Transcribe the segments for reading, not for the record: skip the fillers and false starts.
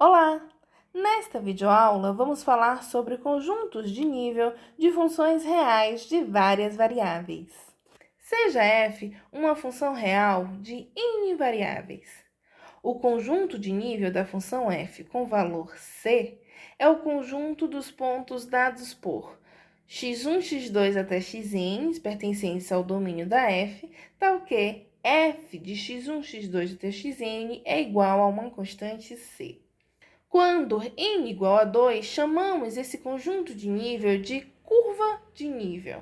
Olá! Nesta videoaula, vamos falar sobre conjuntos de nível de funções reais de várias variáveis. Seja f uma função real de n variáveis. O conjunto de nível da função f com valor c é o conjunto dos pontos dados por x1, x2 até xn, pertencentes ao domínio da f, tal que f de x1, x2 até xn é igual a uma constante c. Quando n igual a 2, chamamos esse conjunto de nível de curva de nível.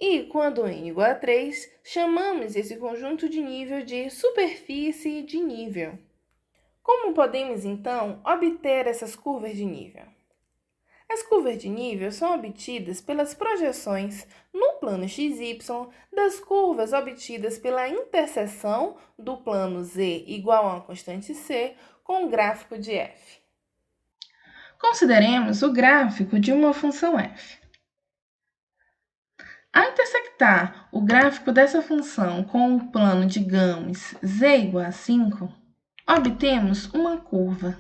E quando n igual a 3, chamamos esse conjunto de nível de superfície de nível. Como podemos, então, obter essas curvas de nível? As curvas de nível são obtidas pelas projeções no plano XY das curvas obtidas pela interseção do plano Z igual a uma constante C com o gráfico de f. Consideremos o gráfico de uma função f. Ao intersectar o gráfico dessa função com o plano, digamos, z igual a 5, obtemos uma curva.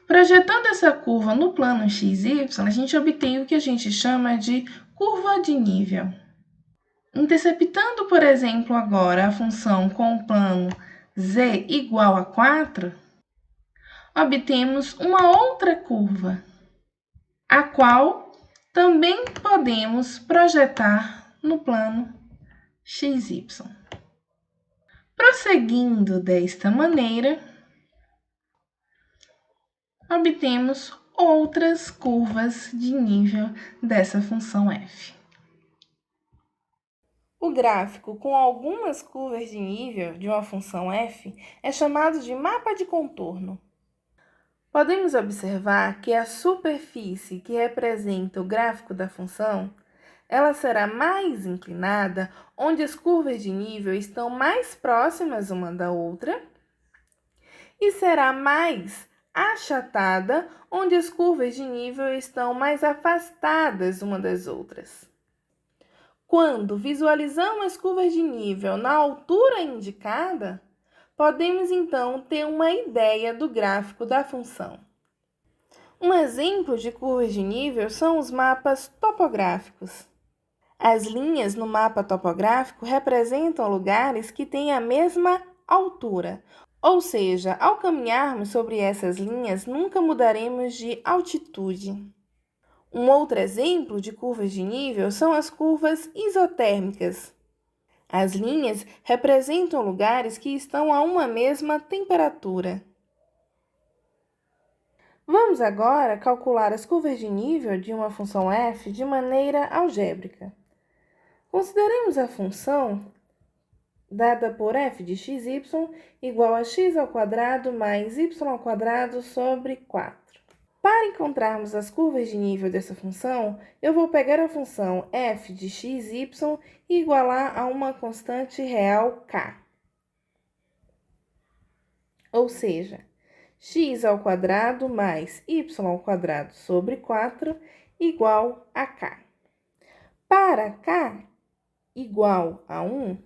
Projetando essa curva no plano XY, a gente obtém o que a gente chama de curva de nível. Interceptando, por exemplo, agora a função com o plano z igual a 4, obtemos uma outra curva, a qual também podemos projetar no plano XY. Prosseguindo desta maneira, obtemos outras curvas de nível dessa função f. O gráfico com algumas curvas de nível de uma função f é chamado de mapa de contorno. Podemos observar que a superfície que representa o gráfico da função, ela será mais inclinada onde as curvas de nível estão mais próximas uma da outra e será mais achatada onde as curvas de nível estão mais afastadas uma das outras. Quando visualizamos as curvas de nível na altura indicada, podemos então ter uma ideia do gráfico da função. Um exemplo de curvas de nível são os mapas topográficos. As linhas no mapa topográfico representam lugares que têm a mesma altura, ou seja, ao caminharmos sobre essas linhas, nunca mudaremos de altitude. Um outro exemplo de curvas de nível são as curvas isotérmicas. As linhas representam lugares que estão a uma mesma temperatura. Vamos agora calcular as curvas de nível de uma função f de maneira algébrica. Consideremos a função dada por f de xy igual a x ao quadrado mais y ao quadrado sobre 4. Para encontrarmos as curvas de nível dessa função, eu vou pegar a função f de xy e igualar a uma constante real k. Ou seja, x ao quadrado mais y ao quadrado sobre 4 igual a k. Para k igual a 1,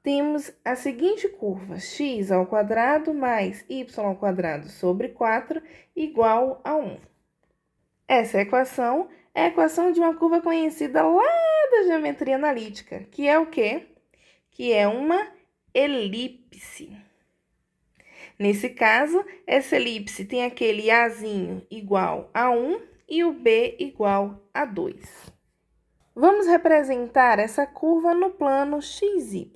temos a seguinte curva, x ao quadrado mais y ao quadrado sobre 4 igual a 1. Essa equação é a equação de uma curva conhecida lá da geometria analítica, que é o quê? Que é uma elipse. Nesse caso, essa elipse tem aquele Azinho igual a 1 e o B igual a 2. Vamos representar essa curva no plano XY.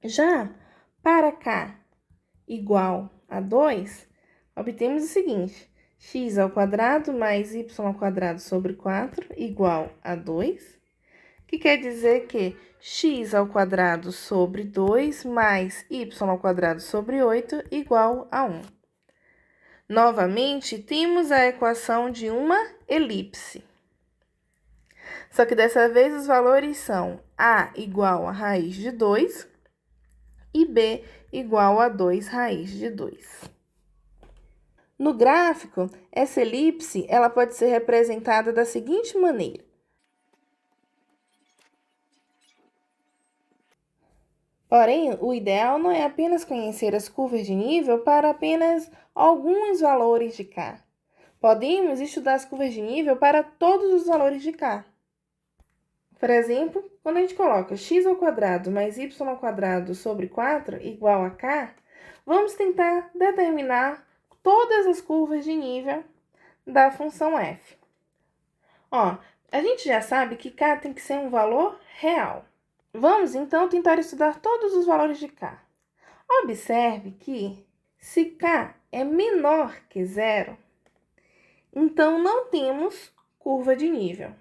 Já para k igual a 2, obtemos o seguinte, x ao quadrado mais y ao quadrado sobre 4 igual a 2, que quer dizer que x ao quadrado sobre 2 mais y ao quadrado sobre 8 igual a 1. Novamente, temos a equação de uma elipse. Só que dessa vez os valores são a igual a raiz de 2 e b igual a 2 raiz de 2. No gráfico, essa elipse ela pode ser representada da seguinte maneira. Porém, o ideal não é apenas conhecer as curvas de nível para apenas alguns valores de K. Podemos estudar as curvas de nível para todos os valores de K. Por exemplo, quando a gente coloca x² mais y² sobre 4 igual a K, vamos tentar determinar todas as curvas de nível da função f. Ó, a gente já sabe que K tem que ser um valor real. Vamos, então, tentar estudar todos os valores de K. Observe que, se K é menor que zero, então não temos curva de nível.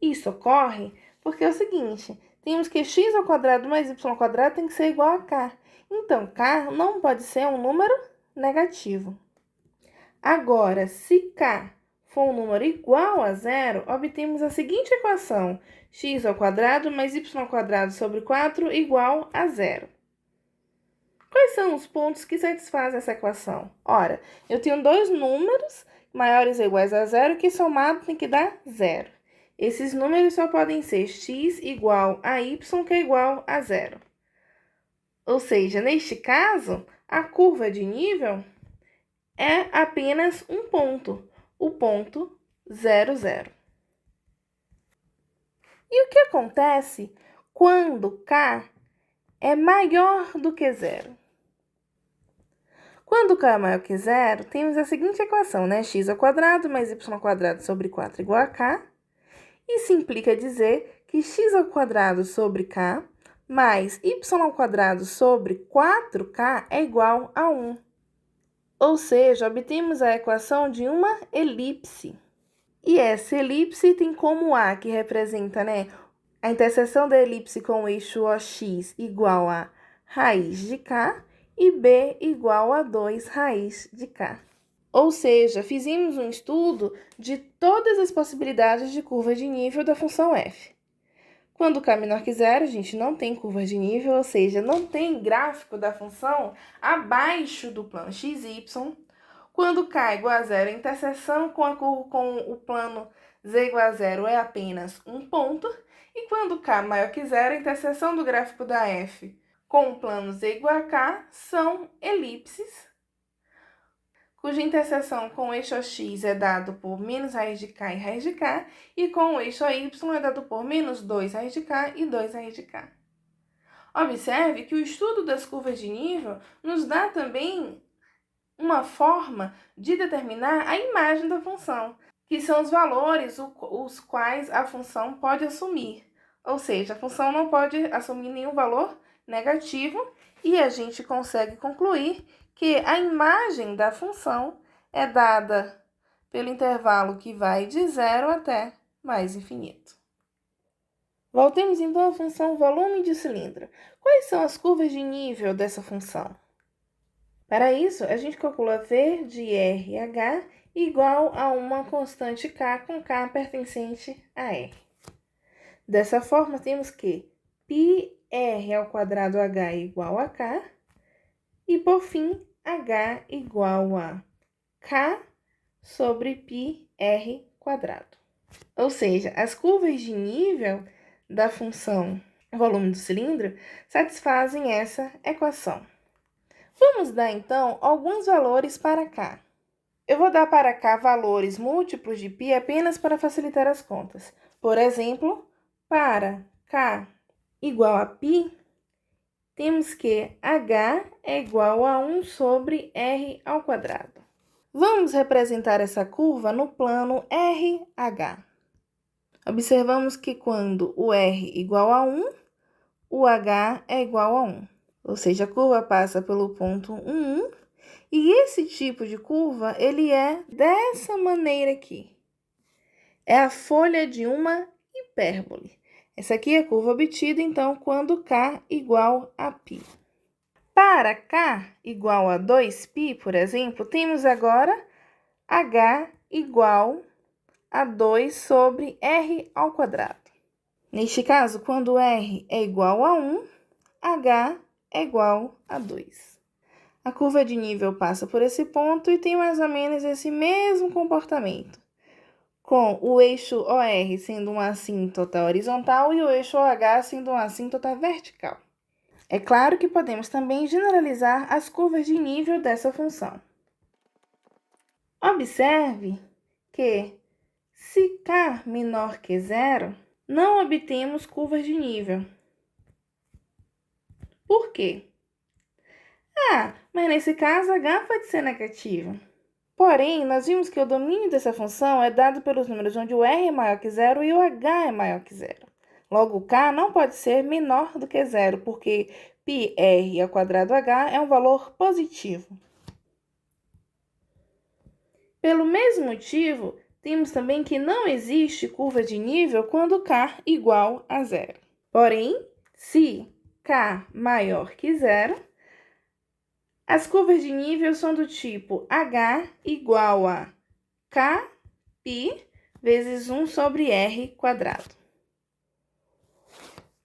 Isso ocorre porque é o seguinte, temos que x² mais y² tem que ser igual a K. Então, K não pode ser um número negativo. Agora, se K for um número igual a zero, obtemos a seguinte equação: x² mais y² sobre 4 igual a zero. Quais são os pontos que satisfazem essa equação? Ora, eu tenho dois números maiores ou iguais a zero que somado tem que dar zero. Esses números só podem ser x igual a y, que é igual a zero. Ou seja, neste caso, a curva de nível é apenas um ponto, o ponto 0, 0. E o que acontece quando K é maior do que zero? Quando K é maior que zero, temos a seguinte equação, né? x² mais y² sobre 4 igual a K. Isso implica dizer que x² sobre K mais y² sobre 4K é igual a 1. Ou seja, obtemos a equação de uma elipse. E essa elipse tem como A, que representa, a interseção da elipse com o eixo OX igual a raiz de K, e B igual a 2 raiz de K. Ou seja, fizemos um estudo de todas as possibilidades de curva de nível da função f. Quando K é menor que zero, a gente não tem curva de nível, ou seja, não tem gráfico da função abaixo do plano xy. Quando K é igual a zero, a interseção com o plano z igual a zero é apenas um ponto. E quando K é maior que zero, a interseção do gráfico da f com o plano z igual a K são elipses, cuja interseção com o eixo x é dado por menos raiz de k e raiz de k, e com o eixo y é dado por menos 2 raiz de k e 2 raiz de k. Observe que o estudo das curvas de nível nos dá também uma forma de determinar a imagem da função, que são os valores os quais a função pode assumir. Ou seja, a função não pode assumir nenhum valor negativo, e a gente consegue concluir que a imagem da função é dada pelo intervalo que vai de zero até mais infinito. Voltemos então à função volume de cilindro. Quais são as curvas de nível dessa função? Para isso, a gente calcula V de RH igual a uma constante K com K pertencente a R. Dessa forma, temos que πr² H igual a K, e por fim, H igual a K sobre πr². Ou seja, as curvas de nível da função volume do cilindro satisfazem essa equação. Vamos dar, então, alguns valores para K. Eu vou dar para K valores múltiplos de π apenas para facilitar as contas. Por exemplo, para K igual a π, temos que H é igual a 1 sobre R². Vamos representar essa curva no plano RH. Observamos que quando o R igual a 1, o H é igual a 1. Ou seja, a curva passa pelo ponto 1, 1, e esse tipo de curva, ele é dessa maneira aqui. É a folha de uma hipérbole. Essa aqui é a curva obtida, então, quando K igual a π. Para K igual a 2π, por exemplo, temos agora H igual a 2 sobre R². Neste caso, quando R é igual a 1, H é igual a 2. A curva de nível passa por esse ponto e tem mais ou menos esse mesmo comportamento, com o eixo OR sendo uma assíntota horizontal e o eixo OH sendo uma assíntota vertical. É claro que podemos também generalizar as curvas de nível dessa função. Observe que, se k menor que zero, não obtemos curvas de nível. Por quê? Mas nesse caso h pode ser negativo. Porém, nós vimos que o domínio dessa função é dado pelos números onde o r é maior que zero e o h é maior que zero. Logo, o k não pode ser menor do que zero, porque πr ao quadrado h é um valor positivo. Pelo mesmo motivo, temos também que não existe curva de nível quando k igual a zero. Porém, se k maior que zero, as curvas de nível são do tipo h igual a kπ vezes 1 sobre r quadrado.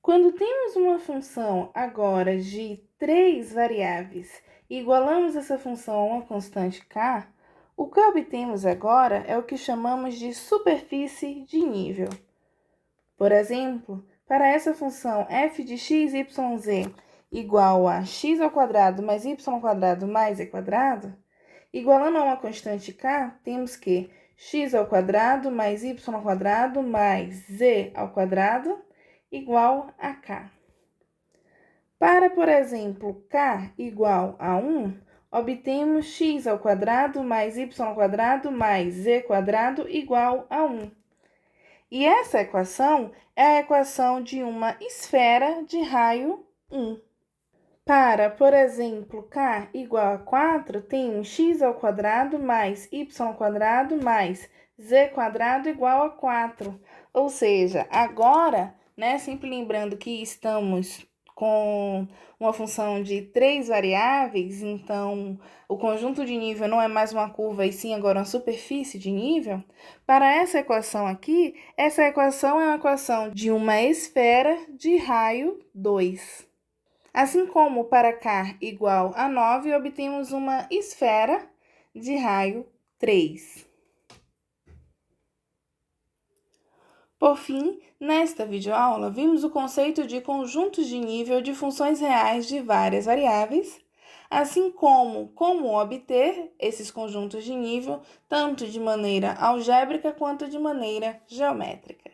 Quando temos uma função agora de 3 variáveis e igualamos essa função a uma constante k, o que obtemos agora é o que chamamos de superfície de nível. Por exemplo, para essa função f de x, y, z igual a x ao quadrado mais y ao quadrado mais z quadrado, igualando a uma constante k, temos que x ao quadrado mais y ao quadrado mais z ao quadrado igual a k. Para, por exemplo, k igual a 1, obtemos x ao quadrado mais y ao quadrado mais z quadrado igual a 1. E essa equação é a equação de uma esfera de raio 1. Para, por exemplo, k igual a 4, temos x ao quadrado mais y ao quadrado mais z quadrado igual a 4. Ou seja, agora, sempre lembrando que estamos com uma função de 3 variáveis, então o conjunto de nível não é mais uma curva, e sim agora uma superfície de nível. Para essa equação aqui, essa equação é uma equação de uma esfera de raio 2. Assim como para k igual a 9, obtemos uma esfera de raio 3. Por fim, nesta videoaula, vimos o conceito de conjuntos de nível de funções reais de várias variáveis, assim como obter esses conjuntos de nível, tanto de maneira algébrica quanto de maneira geométrica.